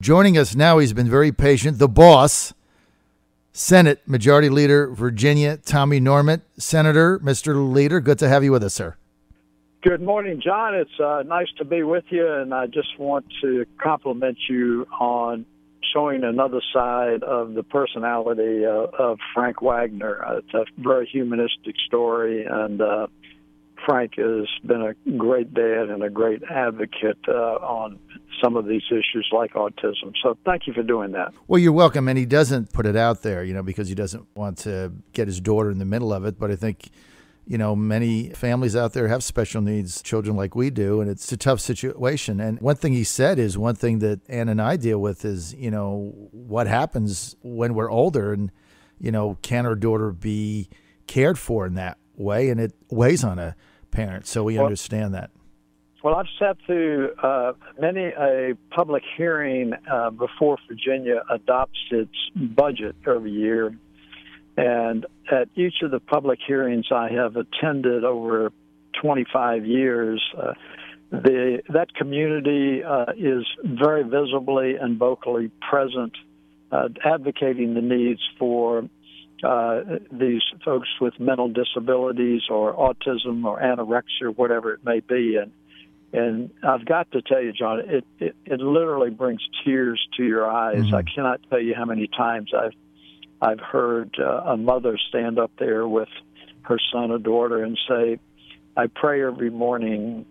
Joining us now, he's been very patient, the boss, Senate Majority Leader, Virginia, Tommy Norment. Senator, Mr. Leader, good to have you with us, sir. Good morning, John. It's nice to be with you, and I just want to compliment you on showing another side of the personality of Frank Wagner. It's a very humanistic story, and Frank has been a great dad and a great advocate on some of these issues like autism. So thank you for doing that. Well, you're welcome. And he doesn't put it out there, because he doesn't want to get his daughter in the middle of it. But I think, many families out there have special needs children like we do, and it's a tough situation. And one thing he said is one thing that Ann and I deal with is, what happens when we're older and, can our daughter be cared for in that way? And it weighs on a parent. So we understand that. Well, I've sat through many a public hearing before Virginia adopts its budget every year. And at each of the public hearings I have attended over 25 years, that community is very visibly and vocally present, advocating the needs for these folks with mental disabilities or autism or anorexia, whatever it may be. And I've got to tell you, John, it literally brings tears to your eyes. Mm-hmm. I cannot tell you how many times I've heard a mother stand up there with her son or daughter and say, I pray every morning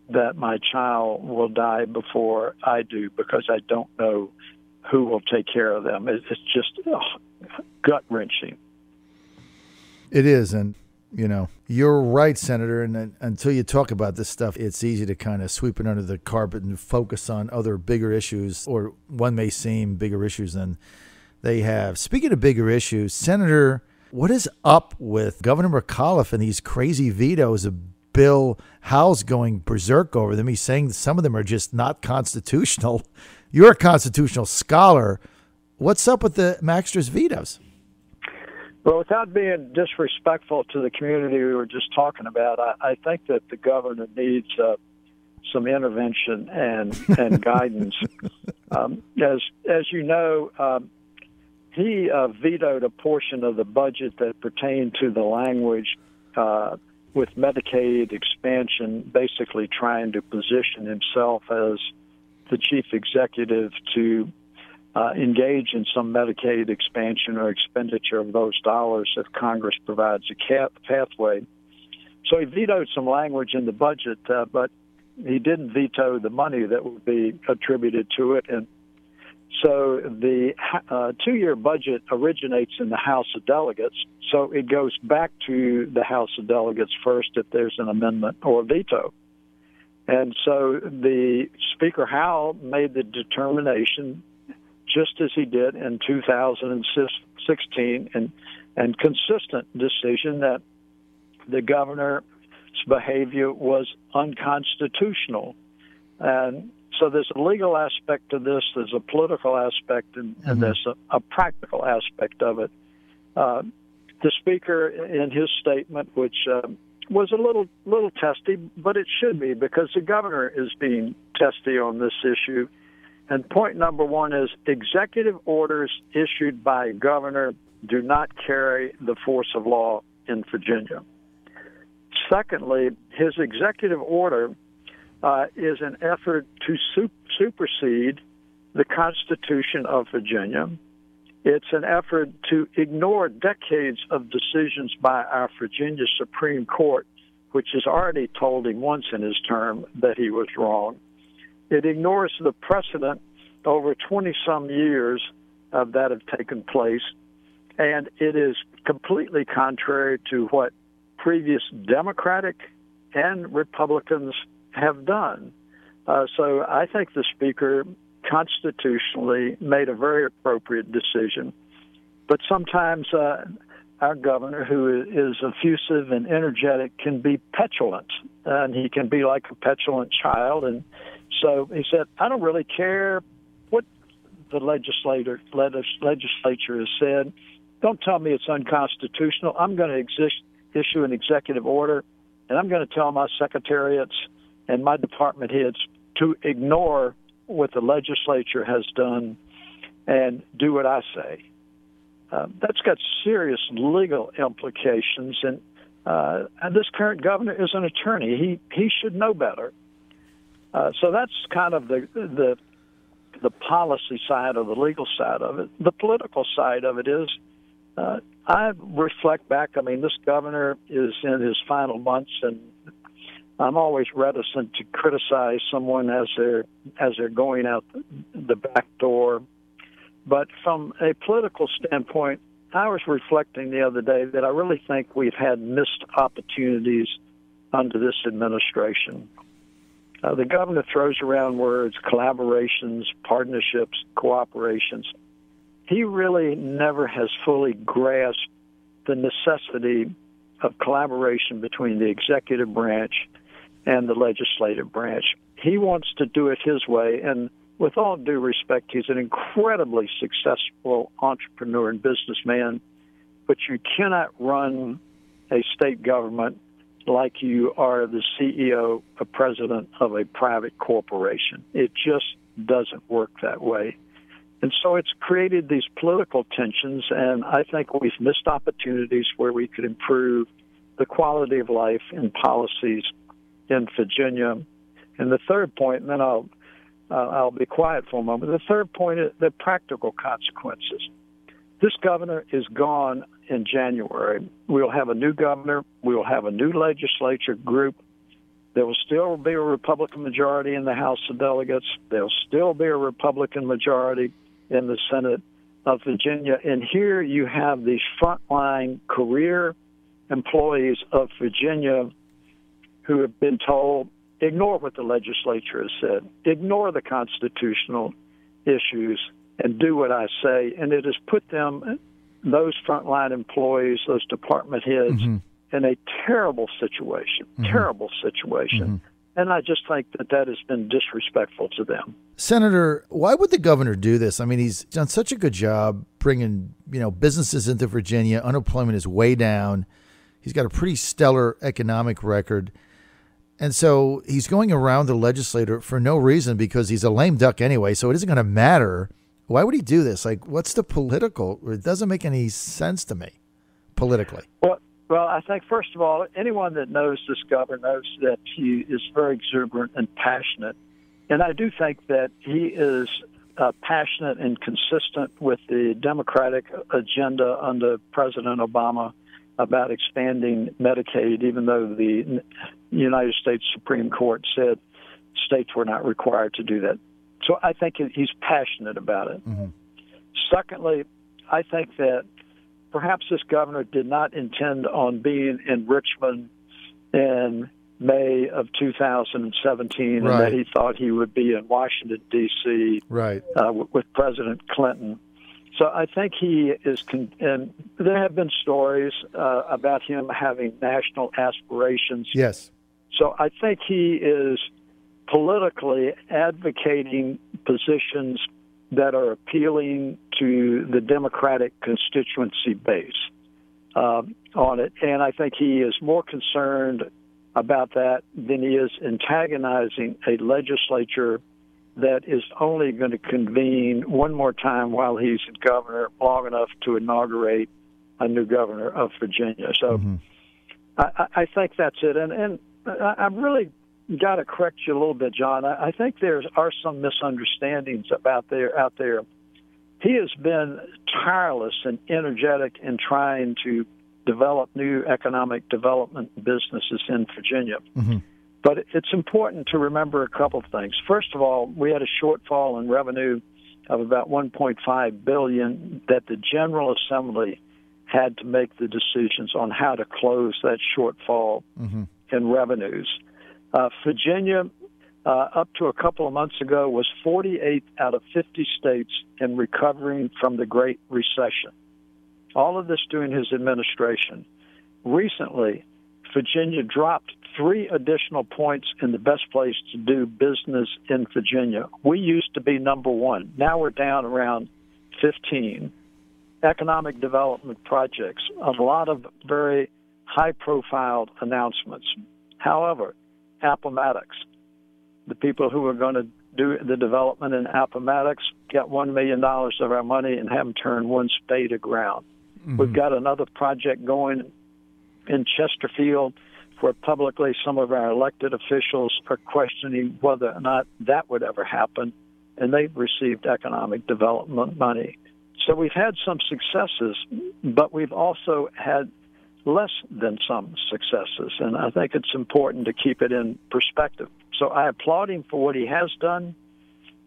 that my child will die before I do because I don't know who will take care of them. It's just gut-wrenching. It is, and, you're right, Senator, and until you talk about this stuff, it's easy to kind of sweep it under the carpet and focus on other bigger issues, or one may seem bigger issues than they have. Speaking of bigger issues, Senator, what is up with Governor McAuliffe and these crazy vetoes of Bill Howell's going berserk over them? He's saying some of them are just not constitutional. You're a constitutional scholar. What's up with the Maxter's vetoes? Well, without being disrespectful to the community we were just talking about, I think that the governor needs some intervention and guidance. As you know, he vetoed a portion of the budget that pertained to the language with Medicaid expansion, basically trying to position himself as the chief executive to engage in some Medicaid expansion or expenditure of those dollars if Congress provides a pathway. So he vetoed some language in the budget, but he didn't veto the money that would be attributed to it. And so the two-year budget originates in the House of Delegates, so it goes back to the House of Delegates first if there's an amendment or a veto. And so the Speaker Howell made the determination, just as he did in 2016, and consistent decision that the governor's behavior was unconstitutional. And so there's a legal aspect to this, there's a political aspect, and there's a practical aspect of it. The Speaker, in his statement, which was a little testy, but it should be because the governor is being testy on this issue. And point number one is executive orders issued by a governor do not carry the force of law in Virginia. Secondly, his executive order is an effort to supersede the Constitution of Virginia. It's an effort to ignore decades of decisions by our Virginia Supreme Court, which has already told him once in his term that he was wrong. It ignores the precedent over 20-some years of that have taken place, and it is completely contrary to what previous Democratic and Republicans have done. So I think the Speaker constitutionally made a very appropriate decision. But sometimes our governor, who is effusive and energetic, can be petulant, and he can be like a petulant child. And so he said, I don't really care what the legislature has said. Don't tell me it's unconstitutional. I'm going to issue an executive order, and I'm going to tell my secretariats and my department heads to ignore what the legislature has done and do what I say. That's got serious legal implications, and this current governor is an attorney. He should know better. So that's kind of the policy side or the legal side of it. The political side of it is, I reflect back. I mean, this governor is in his final months, and I'm always reticent to criticize someone as they're going out the back door. But from a political standpoint, I was reflecting the other day that I really think we've had missed opportunities under this administration. The governor throws around words, collaborations, partnerships, cooperations. He really never has fully grasped the necessity of collaboration between the executive branch and the legislative branch. He wants to do it his way, and with all due respect, he's an incredibly successful entrepreneur and businessman, but you cannot run a state government like you are the CEO or president of a private corporation. It just doesn't work that way. And so it's created these political tensions, and I think we've missed opportunities where we could improve the quality of life and policies in Virginia. And the third point, and then I'll be quiet for a moment. The third point is the practical consequences. This governor is gone in January. We'll have a new governor. We'll have a new legislature group. There will still be a Republican majority in the House of Delegates. There'll still be a Republican majority in the Senate of Virginia. And here you have these frontline career employees of Virginia who have been told, ignore what the legislature has said, ignore the constitutional issues, and do what I say. And it has put them, those frontline employees, those department heads, in a terrible situation, And I just think that has been disrespectful to them. Senator, why would the governor do this? I mean, he's done such a good job bringing, businesses into Virginia. Unemployment is way down. He's got a pretty stellar economic record. And so he's going around the legislator for no reason because he's a lame duck anyway, so it isn't going to matter. Why would he do this? Like, what's the political? It doesn't make any sense to me politically. Well, I think, first of all, anyone that knows this governor knows that he is very exuberant and passionate. And I do think that he is passionate and consistent with the Democratic agenda under President Obama about expanding Medicaid, even though the United States Supreme Court said states were not required to do that. So I think he's passionate about it. Secondly, I think that perhaps this governor did not intend on being in Richmond in May of 2017, and that he thought he would be in Washington, D.C. With President Clinton. So I think he is, and there have been stories about him having national aspirations. Yes. So I think he is politically advocating positions that are appealing to the Democratic constituency base on it. And I think he is more concerned about that than he is antagonizing a legislature that is only going to convene one more time while he's governor long enough to inaugurate a new governor of Virginia. So I think that's it. And I've really got to correct you a little bit, John. I think there are some misunderstandings out there. He has been tireless and energetic in trying to develop new economic development businesses in Virginia. But it's important to remember a couple of things. First of all, we had a shortfall in revenue of about $1.5 billion that the General Assembly had to make the decisions on how to close that shortfall in revenues. Virginia, up to a couple of months ago, was 48 out of 50 states in recovering from the Great Recession. All of this during his administration. Recently, Virginia dropped 3 additional points in the best place to do business in Virginia. We used to be number 1. Now we're down around 15. Economic development projects, a lot of very high-profile announcements. However, Appomattox, the people who are going to do the development in Appomattox, get $1 million of our money, and have them turn one spade of ground. Mm-hmm. We've got another project going in Chesterfield where publicly some of our elected officials are questioning whether or not that would ever happen, and they've received economic development money. So we've had some successes, but we've also had less than some successes, and I think it's important to keep it in perspective. So I applaud him for what he has done,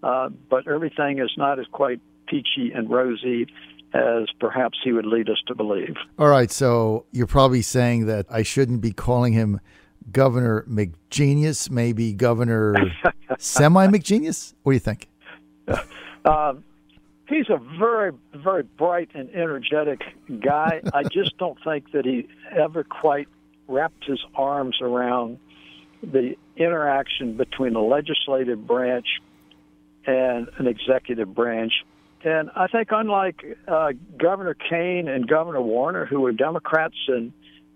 but everything is not as quite peachy and rosy as perhaps he would lead us to believe. All right, so you're probably saying that I shouldn't be calling him Governor McGenius, maybe Governor Semi-McGenius? What do you think? He's a very, very bright and energetic guy. I just don't think that he ever quite wrapped his arms around the interaction between the legislative branch and an executive branch. And I think unlike Governor Kane and Governor Warner, who were Democrats and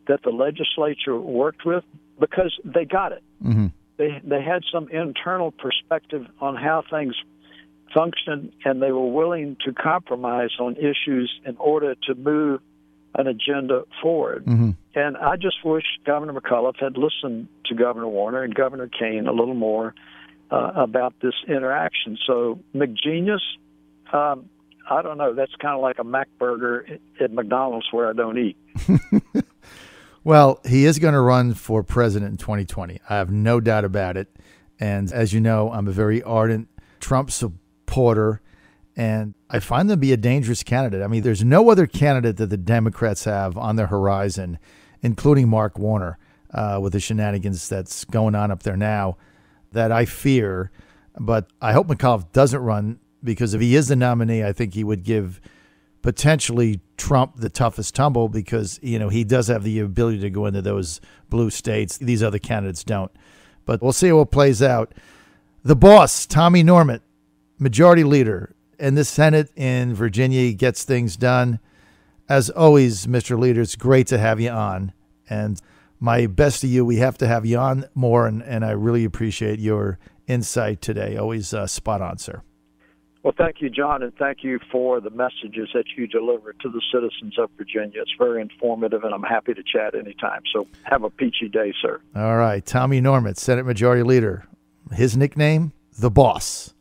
that the legislature worked with, because they got it. Mm-hmm. They had some internal perspective on how things functioned, and they were willing to compromise on issues in order to move an agenda forward. Mm-hmm. And I just wish Governor McAuliffe had listened to Governor Warner and Governor Kane a little more about this interaction. So McGenius, I don't know. That's kind of like a Mac burger at McDonald's where I don't eat. Well, he is going to run for president in 2020. I have no doubt about it. And as you know, I'm a very ardent Trump supporter, and I find him to be a dangerous candidate. I mean, there's no other candidate that the Democrats have on their horizon, including Mark Warner, with the shenanigans that's going on up there now, that I fear. But I hope McAuliffe doesn't run, because if he is the nominee, I think he would give potentially Trump the toughest tumble, because, you know, he does have the ability to go into those blue states. These other candidates don't. But we'll see how it plays out. The boss, Tommy Norment, majority leader in the Senate in Virginia, he gets things done. As always, Mr. Leader, it's great to have you on. And my best to you. We have to have you on more, and I really appreciate your insight today. Always spot on, sir. Well, thank you, John, and thank you for the messages that you deliver to the citizens of Virginia. It's very informative, and I'm happy to chat anytime. So have a peachy day, sir. All right. Tommy Norment, Senate Majority Leader. His nickname, The Boss.